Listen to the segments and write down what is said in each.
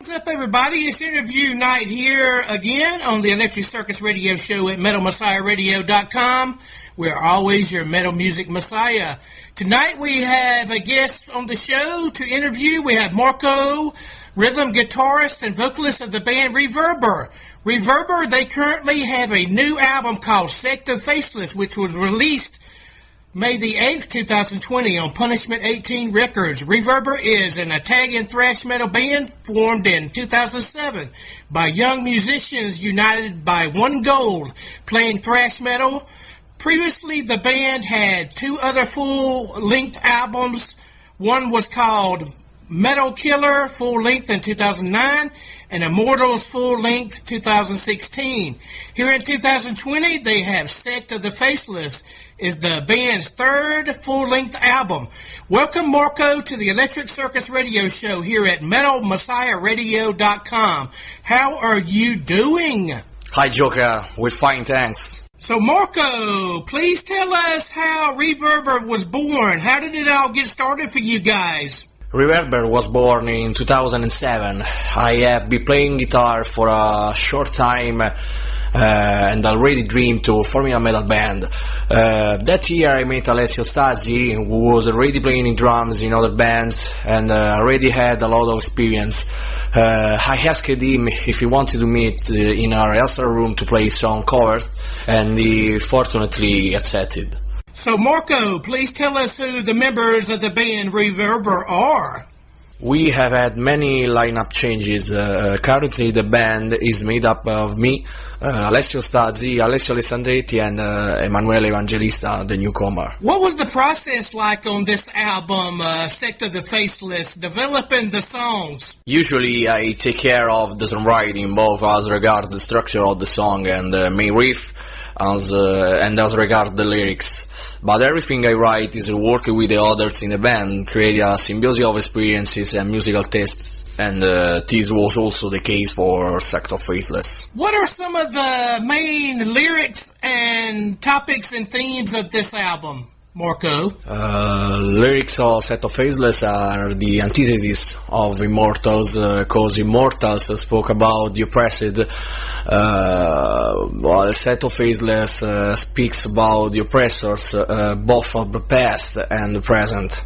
What's up, everybody? It's interview night here again on the Electric Circus radio show at MetalMessiahRadio.com. We're always your metal music messiah. Tonight we have a guest on the show to interview. We have Marco, rhythm guitarist and vocalist of the band Reverber. Reverber, they currently have a new album called Sect of Faceless, which was released May the 8th, 2020 on Punishment 18 Records. Reverber is an Italian thrash metal band formed in 2007 by young musicians united by one goal, playing thrash metal. Previously, the band had two other full-length albums. One was called Metal Killer, full-length in 2009, and Immortals, full-length 2016. Here in 2020, they have Sect of the Faceless, is the band's third full-length album. Welcome, Marco, to the Electric Circus radio show here at MetalMessiahRadio.com. How are you doing? Hi, Joker. We're fine, thanks. So, Marco, please tell us how Reverber was born. How did it all get started for you guys? Reverber was born in 2007. I have been playing guitar for a short time and already dreamed to forming a metal band. That year I met Alessio Stazi, who was already playing in drums in other bands and already had a lot of experience. I asked him if he wanted to meet in a rehearsal room to play some covers, and he fortunately accepted. So Marco, please tell us who the members of the band Reverber are. We have had many lineup changes. Currently the band is made up of me, Alessio Stazi, Alessio Alessandretti, and Emanuele Evangelista, the newcomer. What was the process like on this album, Sect of the Faceless, developing the songs? Usually I take care of the songwriting, both as regards the structure of the song and the main riff, and as regards the lyrics. But everything I write is working with the others in the band, creating a symbiosis of experiences and musical tastes, and this was also the case for Sect of Faceless. What are some of the main lyrics and topics and themes of this album, Marco? Lyrics of Sect of Faceless are the antithesis of Immortals, because Immortals spoke about the oppressed, while Sect of Faceless speaks about the oppressors, both of the past and the present.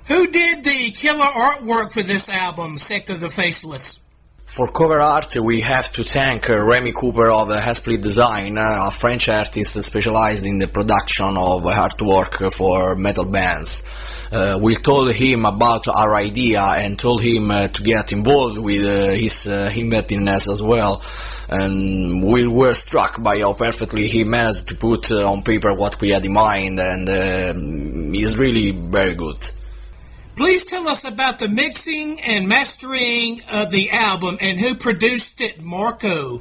Who did the killer artwork for this album, Sect of the Faceless? For cover art, we have to thank Remy Cooper of Split Design, a French artist specialized in the production of artwork for metal bands. We told him about our idea and told him to get involved with his inventiveness as well, and we were struck by how perfectly he managed to put on paper what we had in mind, and he's really very good. Please tell us about the mixing and mastering of the album and who produced it, Marco.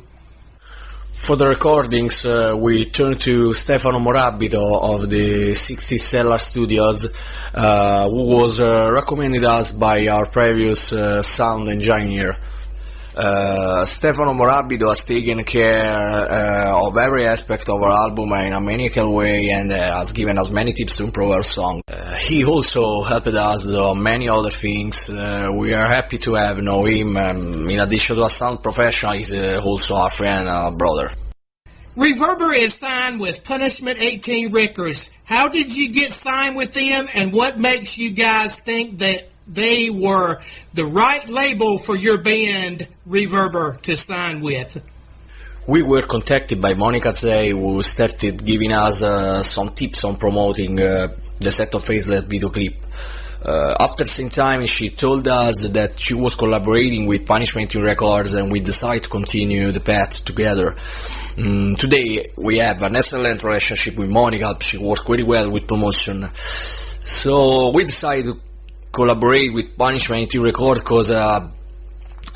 For the recordings, we turned to Stefano Morabito of the 60 Cellar Studios, who was recommended us by our previous sound engineer. Stefano Morabito has taken care of every aspect of our album in a maniacal way and has given us many tips to improve our song. He also helped us on many other things. We are happy to have know him. In addition to a sound professional, he's also our friend and our brother. Reverber is signed with Punishment 18 Records. How did you get signed with them, and what makes you guys think that they were the right label for your band, Reverber, to sign with? We were contacted by Monica Zay, who started giving us some tips on promoting the Sect of Faceless video clip. After some time, she told us that she was collaborating with Punishment Records, and we decided to continue the path together. Today, we have an excellent relationship with Monica. She works very well with promotion. So we decided to collaborate with Punishment Records because a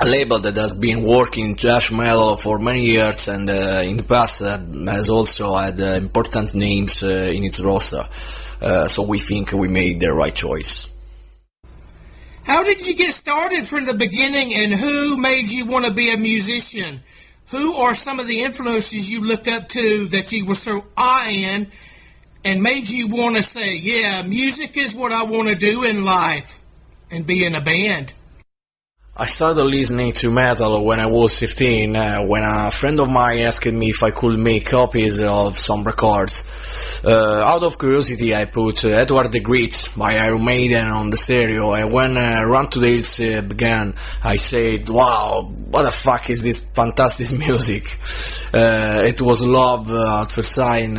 label that has been working in thrash metal for many years and in the past has also had important names in its roster. So we think we made the right choice. How did you get started from the beginning, and who made you want to be a musician? Who are some of the influences you look up to that you were so eyeing and made you want to say, yeah, music is what I want to do in life and be in a band? I started listening to metal when I was 13, when a friend of mine asked me if I could make copies of some records. Out of curiosity, I put Edward the Great by Iron Maiden on the stereo, and when Run to the Hills began, I said, wow, what the fuck is this fantastic music? It was love at first sight,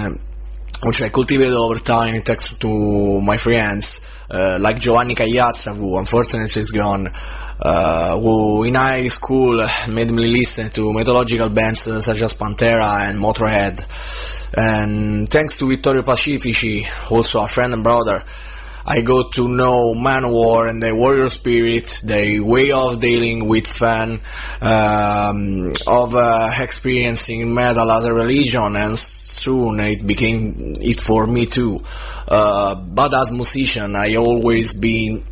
which I cultivated over time thanks to my friends, like Giovanni Cagliazza, who unfortunately is gone, who in high school made me listen to mythological bands such as Pantera and Motorhead. And thanks to Vittorio Pacifici, also a friend and brother, I got to know Manowar and their warrior spirit, their way of dealing with fun, of experiencing metal as a religion, and soon it became it for me too. But as musician, I always been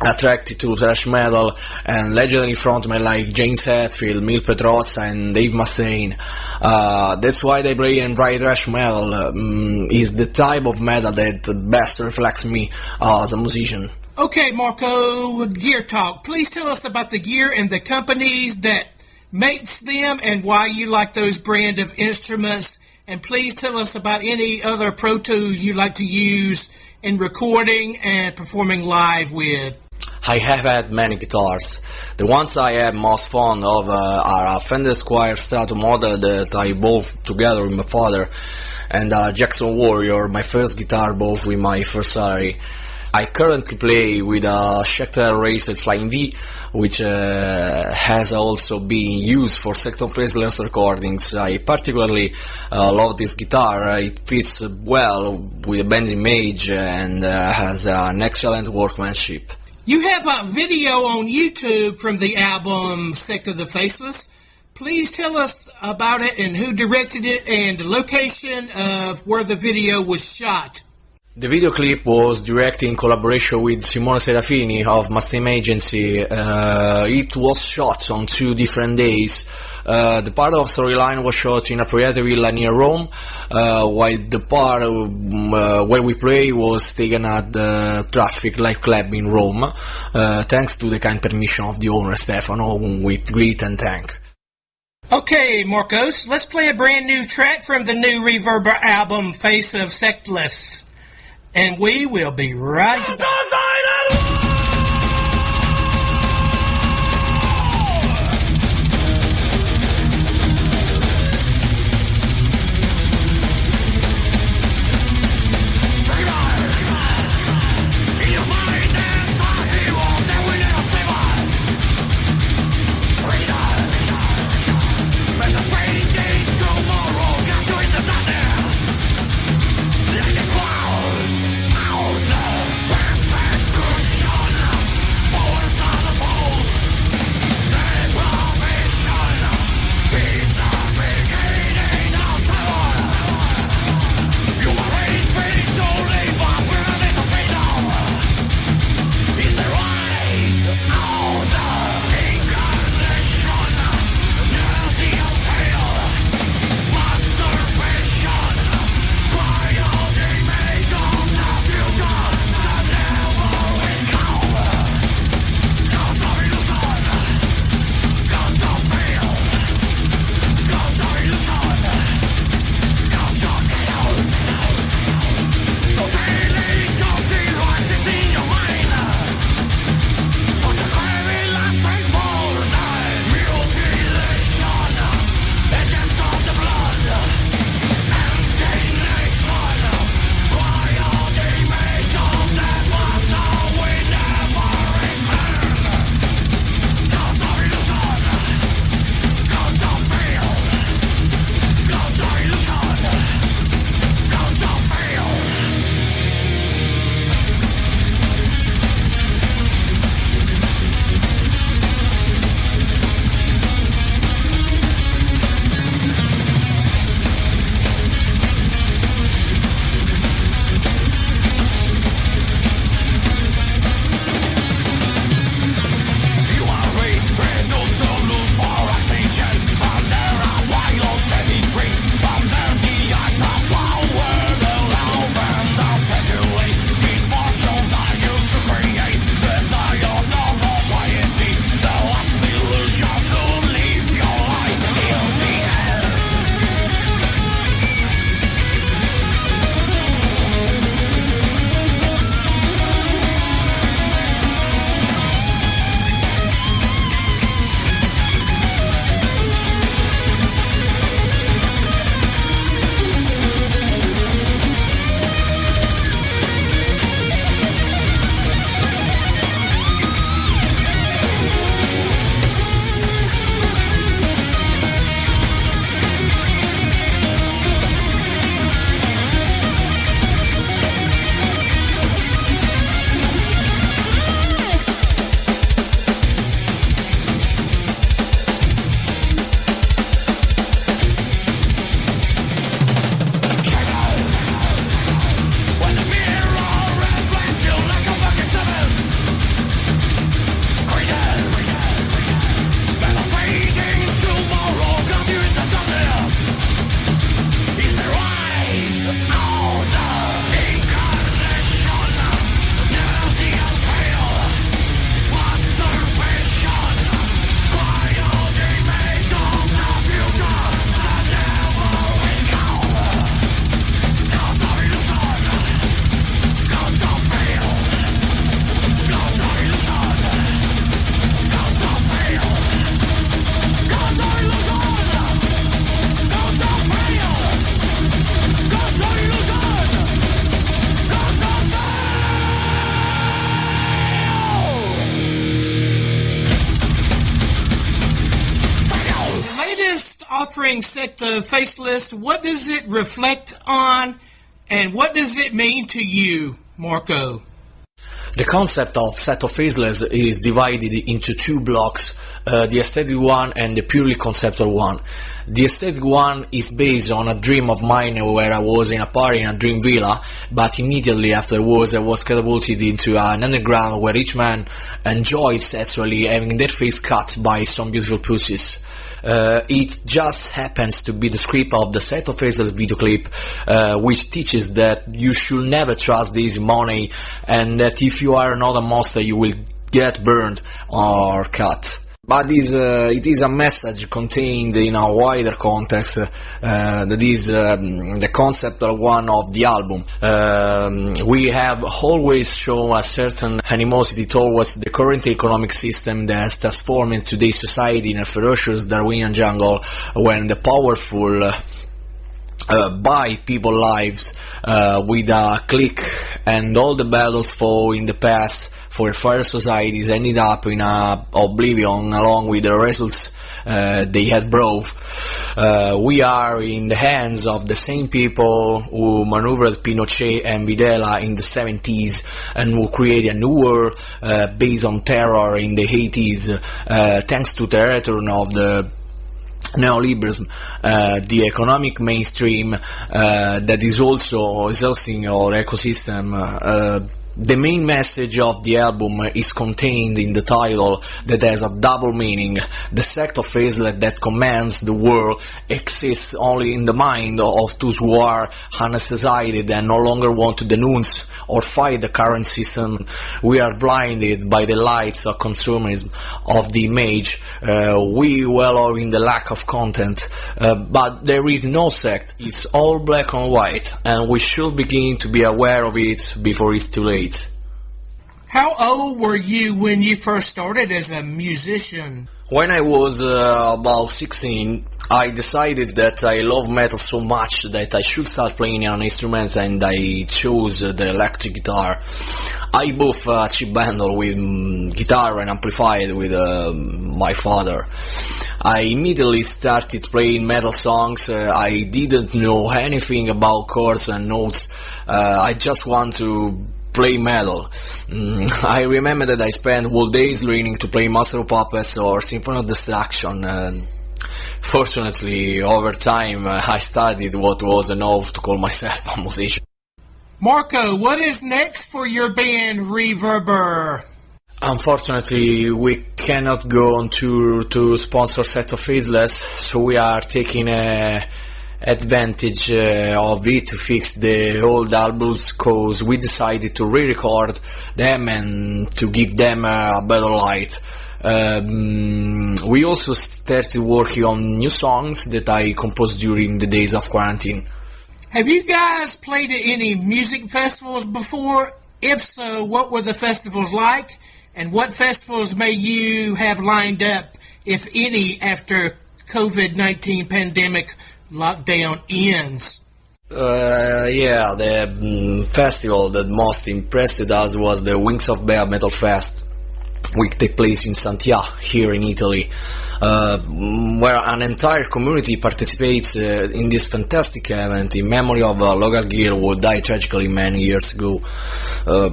attracted to thrash metal and legendary frontmen like James Hetfield, Neil Petrozza and Dave Mustaine. That's why they play and write thrash metal. Is the type of metal that best reflects me as a musician. Okay, Marco, gear talk. Please tell us about the gear and the companies that makes them and why you like those brand of instruments. And please tell us about any other Pro Tools you like to use in recording and performing live with. I have had many guitars. The ones I am most fond of are a Fender Squier Strato model that I bought together with my father, and a Jackson Warrior, my first guitar bought with my first salary. I currently play with a Schecter Racer Flying V, which has also been used for Sect of Faceless recordings. I particularly love this guitar. It fits well with the band's image and has an excellent workmanship. You have a video on YouTube from the album Sect of the Faceless. Please tell us about it and who directed it and the location of where the video was shot. The video clip was directed in collaboration with Simone Serafini of Mustang Agency. It was shot on 2 different days. The part of storyline was shot in a private villa near Rome, while the part where we play was taken at the Traffic Life Club in Rome, thanks to the kind permission of the owner Stefano, with great and thank. Okay, Marcos, let's play a brand new track from the new Reverber album, Face of Faceless. And we will be right back. Out the latest offering, Sect of Faceless, what does it reflect on, and what does it mean to you, Marco? The concept of Sect of Faceless is divided into two blocks, the aesthetic one and the purely conceptual one. The aesthetic one is based on a dream of mine where I was in a party in a dream villa, but immediately afterwards I was catapulted into an underground where each man enjoyed sexually having their face cut by some beautiful pussies. It just happens to be the script of the Sect of Faceless video clip, which teaches that you should never trust the easy money, and that if you are not a monster you will get burned or cut. But it is a message contained in a wider context, that is the conceptual one of the album. We have always shown a certain animosity towards the current economic system that has transformed today's society in a ferocious Darwinian jungle, when the powerful buy people's lives with a click, and all the battles fought in the past for fair societies ended up in oblivion along with the results they had brought. We are in the hands of the same people who maneuvered Pinochet and Videla in the 70s and who created a new world based on terror in the 80s, thanks to the return of the neoliberalism, the economic mainstream that is also exhausting our ecosystem. The main message of the album is contained in the title that has a double meaning. The Sect of Faceless that commands the world exists only in the mind of those who are anesthetized and no longer want to denounce or fight the current system. We are blinded by the lights of consumerism, of the image. We wallow in the lack of content, but there is no sect. It's all black and white, and we should begin to be aware of it before it's too late. How old were you when you first started as a musician? When I was about 16, I decided that I love metal so much that I should start playing an instrument, and I chose the electric guitar. I bought a cheap bundle with guitar and amplified with my father. I immediately started playing metal songs. I didn't know anything about chords and notes. I just want to play metal. I remember that I spent whole days learning to play Master of Puppets or Symphony of Destruction. Fortunately, over time, I studied what was enough to call myself a musician. Marco, what is next for your band Reverber? Unfortunately, we cannot go on tour to sponsor Sect of Faceless, so we are taking advantage of it to fix the old albums, cause we decided to re-record them and to give them a better light. We also started working on new songs that I composed during the days of quarantine. Have you guys played at any music festivals before? If so, what were the festivals like? And what festivals may you have lined up, if any, after COVID-19 pandemic lockdown ends? The festival that most impressed us was the Wings of Bear Metal Fest, which takes place in Santiago, here in Italy, where an entire community participates in this fantastic event in memory of a local girl who died tragically many years ago. A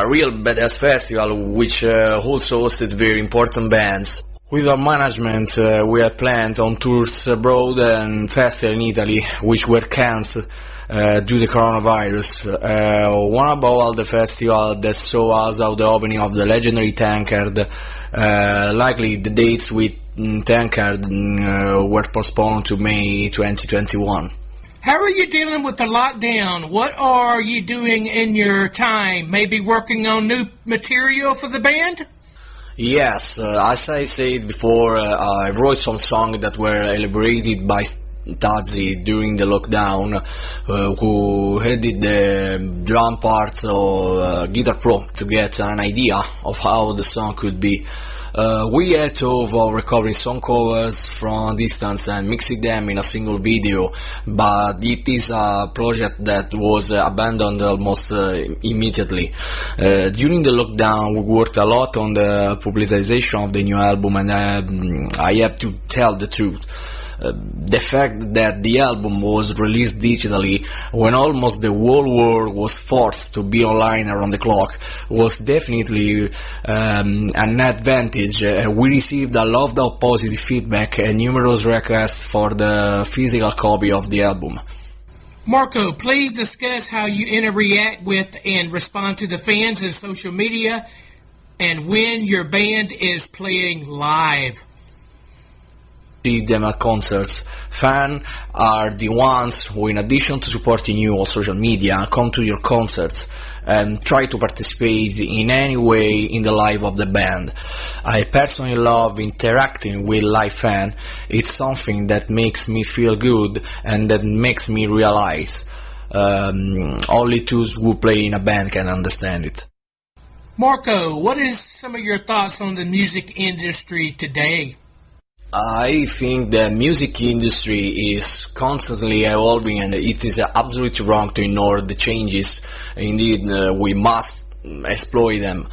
real badass festival which also hosted very important bands. With our management, we had planned on tours abroad and festivals in Italy, which were cancelled due to the coronavirus. One about all the festival that saw us at the opening of the legendary Tankard. Likely the dates with Tankard were postponed to May 2021. How are you dealing with the lockdown? What are you doing in your time? Maybe working on new material for the band? Yes, as I said before, I wrote some songs that were elaborated by Stazi during the lockdown, who headed the drum part of Guitar Pro to get an idea of how the song could be. We had to of recording song covers from a distance and mixing them in a single video, but it is a project that was abandoned almost immediately. During the lockdown, we worked a lot on the publicization of the new album, and I have to tell the truth. The fact that the album was released digitally when almost the whole world was forced to be online around the clock was definitely an advantage. We received a lot of positive feedback and numerous requests for the physical copy of the album. Marco, please discuss how you interact with and respond to the fans in social media and when your band is playing live. See them at concerts. Fans are the ones who, in addition to supporting you on social media, come to your concerts and try to participate in any way in the life of the band. I personally love interacting with live fans. It's something that makes me feel good and that makes me realize only those who play in a band can understand it. Marco, what is some of your thoughts on the music industry today? I think the music industry is constantly evolving and it is absolutely wrong to ignore the changes. Indeed, we must exploit them.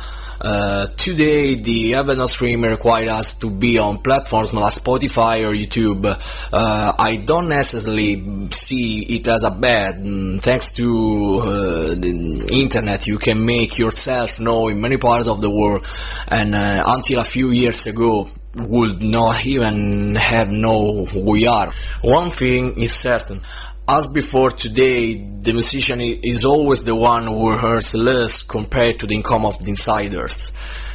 Today, the Avenue streamer requires us to be on platforms like Spotify or YouTube. I don't necessarily see it as a bad. Thanks to the internet, you can make yourself known in many parts of the world, and until a few years ago, would not even have known who we are. One thing is certain. As before, today, the musician is always the one who earns less compared to the income of the insiders.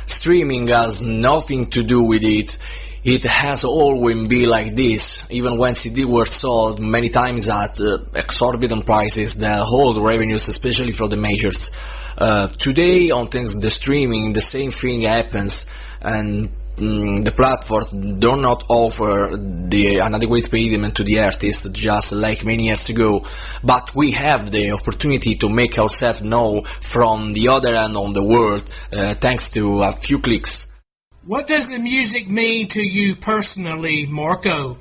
Streaming has nothing to do with it. It has always been like this. Even when CDs were sold many times at exorbitant prices, that hold revenues, especially for the majors. Today, on things the streaming, the same thing happens, and the platforms do not offer an adequate payment to the artists, just like many years ago, but we have the opportunity to make ourselves known from the other end of the world, thanks to a few clicks. What does the music mean to you personally, Marco?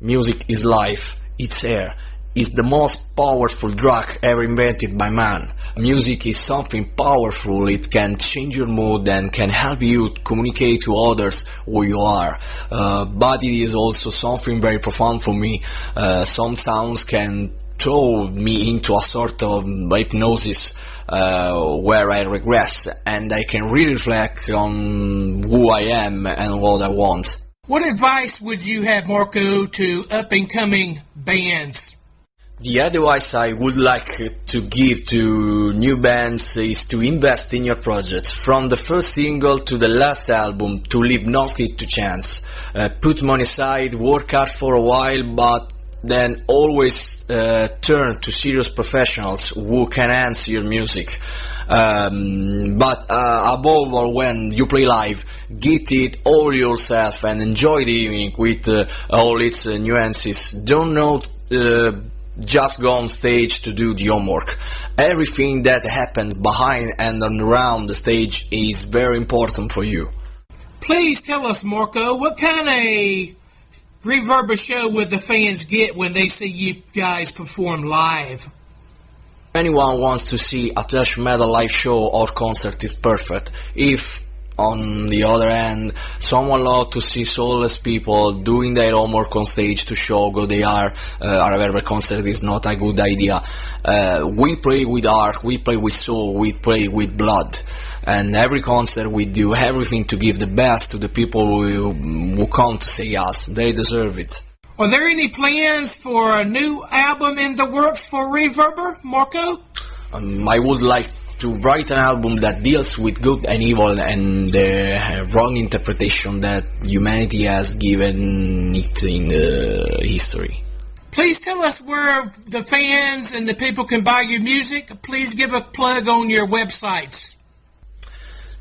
Music is life, it's air, it's the most powerful drug ever invented by man. Music is something powerful. It can change your mood and can help you communicate to others who you are. But it is also something very profound for me. Some sounds can throw me into a sort of hypnosis where I regress and I can really reflect on who I am and what I want. What advice would you have, Marco, to up-and-coming bands? The advice I would like to give to new bands is to invest in your project. From the first single to the last album, to leave nothing to chance. Put money aside, work hard for a while, but then always turn to serious professionals who can enhance your music. But above all, when you play live, get it all yourself and enjoy the evening with all its nuances. Don't know just go on stage to do the homework. Everything that happens behind and around the stage is very important for you. Please tell us, Marco, what kind of Reverber show would the fans get when they see you guys perform live? If anyone wants to see a thrash metal live show or concert is perfect. If on the other hand, someone loves to see soulless people doing their homework on stage to show who they are, a Reverber concert is not a good idea. We play with art, we play with soul, we play with blood. And every concert we do everything to give the best to the people who come to see us. They deserve it. Are there any plans for a new album in the works for Reverber, Marco? I would like to write an album that deals with good and evil and the wrong interpretation that humanity has given it in history. Please tell us where the fans and the people can buy your music. Please give a plug on your websites.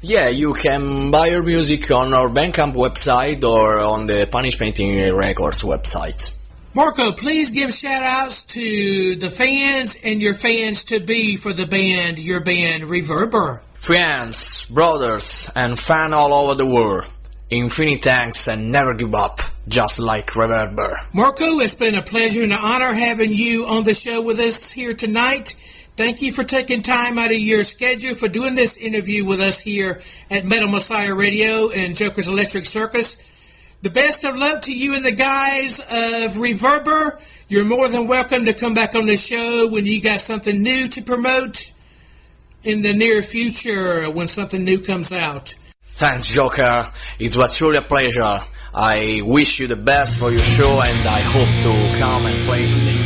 Yeah, you can buy your music on our Bandcamp website or on the Punish Painting Records website. Marco, please give shout-outs to the fans and your fans-to-be for the band, your band, Reverber. Friends, brothers, and fans all over the world, infinite thanks and never give up, just like Reverber. Marco, it's been a pleasure and an honor having you on the show with us here tonight. Thank you for taking time out of your schedule for doing this interview with us here at Metal Messiah Radio and Joker's Electric Circus. The best of luck to you and the guys of Reverber. You're more than welcome to come back on the show when you got something new to promote in the near future when something new comes out. Thanks, Joker. It was truly a pleasure. I wish you the best for your show, and I hope to come and play in the